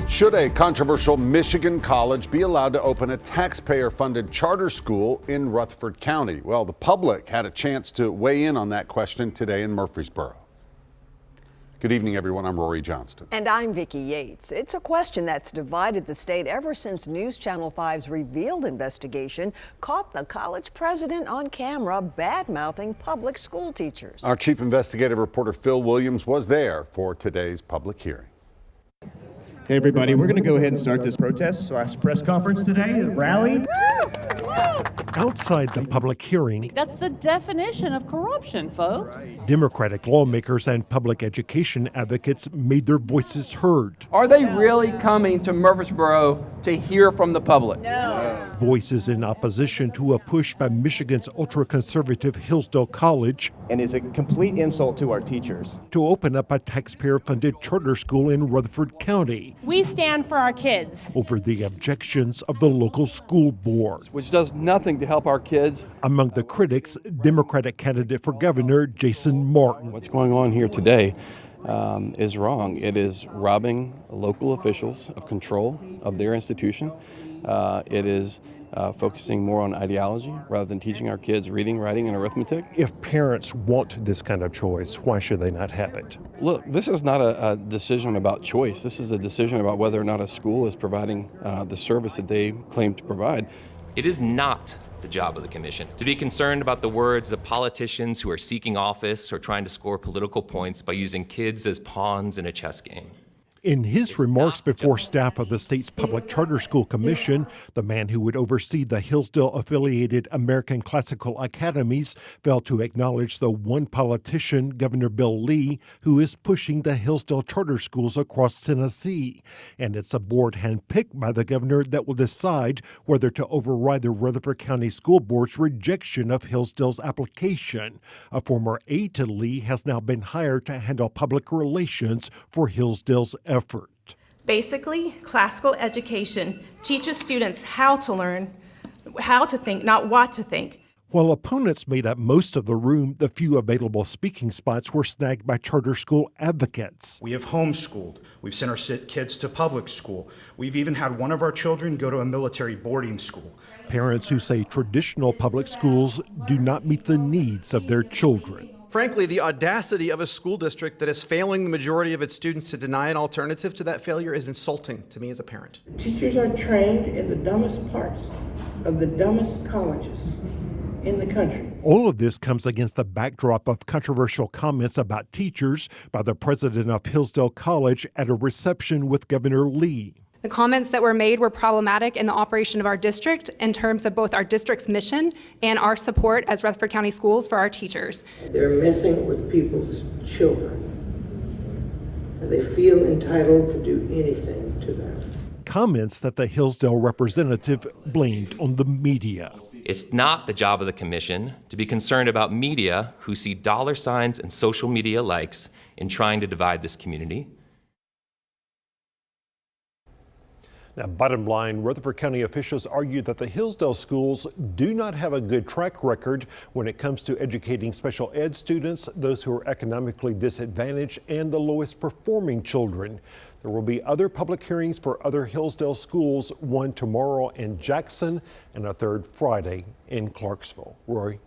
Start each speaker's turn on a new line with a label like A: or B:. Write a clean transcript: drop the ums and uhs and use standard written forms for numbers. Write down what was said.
A: Should a controversial Michigan college be allowed to open a taxpayer-funded charter school in Rutherford County? Well, the public had a chance to weigh in on that question today in Murfreesboro. Good evening, everyone. I'm Rory Johnston.
B: And I'm Vicki Yates. It's a question that's divided the state ever since News Channel 5's revealed investigation caught the college president on camera bad-mouthing public school teachers.
A: Our chief investigative reporter Phil Williams was there for today's public hearing.
C: Hey everybody, we're going to go ahead and start this protest/press conference today, rally.
D: Outside the public hearing,
E: that's the definition of corruption, folks.
D: Democratic lawmakers and public education advocates made their voices heard.
F: Are they really coming to Murfreesboro to hear from the public?
E: No.
D: Voices in opposition to a push by Michigan's ultra-conservative Hillsdale College.
C: And it's a complete insult to our teachers.
D: To open up a taxpayer-funded charter school in Rutherford County.
E: We stand for our kids.
D: Over the objections of the local school board.
F: Which does nothing to help our kids.
D: Among the critics, Democratic candidate for governor Jason Martin.
F: What's going on here today is wrong. It is robbing local officials of control of their institution. It is focusing more on ideology rather than teaching our kids reading, writing, and arithmetic.
D: If parents want this kind of choice, why should they not have it?
F: Look, this is not a decision about choice. This is a decision about whether or not a school is providing the service that they claim to provide.
G: It is not the job of the commission to be concerned about the words of politicians who are seeking office or trying to score political points by using kids as pawns in a chess game.
D: In his remarks before staff of the state's Public Charter School Commission, the man who would oversee the Hillsdale-affiliated American Classical Academies failed to acknowledge the one politician, Governor Bill Lee, who is pushing the Hillsdale charter schools across Tennessee. And it's a board handpicked by the governor that will decide whether to override the Rutherford County School Board's rejection of Hillsdale's application. A former aide to Lee has now been hired to handle public relations for Hillsdale's effort.
H: Basically, classical education teaches students how to learn, how to think, not what to think.
D: While opponents made up most of the room, the few available speaking spots were snagged by charter school advocates.
I: We have homeschooled. We've sent our kids to public school. We've even had one of our children go to a military boarding school.
D: Parents who say traditional public schools do not meet the needs of their children.
J: Frankly, the audacity of a school district that is failing the majority of its students to deny an alternative to that failure is insulting to me as a parent.
K: Teachers are trained in the dumbest parts of the dumbest colleges in the country.
D: All of this comes against the backdrop of controversial comments about teachers by the president of Hillsdale College at a reception with Governor Lee.
L: The comments that were made were problematic in the operation of our district in terms of both our district's mission and our support as Rutherford County Schools for our teachers.
K: They're messing with people's children, and they feel entitled to do anything to them.
D: Comments that the Hillsdale representative blamed on the media.
G: It's not the job of the commission to be concerned about media who see dollar signs and social media likes in trying to divide this community.
D: Now, bottom line, Rutherford County officials argue that the Hillsdale schools do not have a good track record when it comes to educating special ed students, those who are economically disadvantaged, and the lowest performing children. There will be other public hearings for other Hillsdale schools, one tomorrow in Jackson and a third Friday in Clarksville. Rory?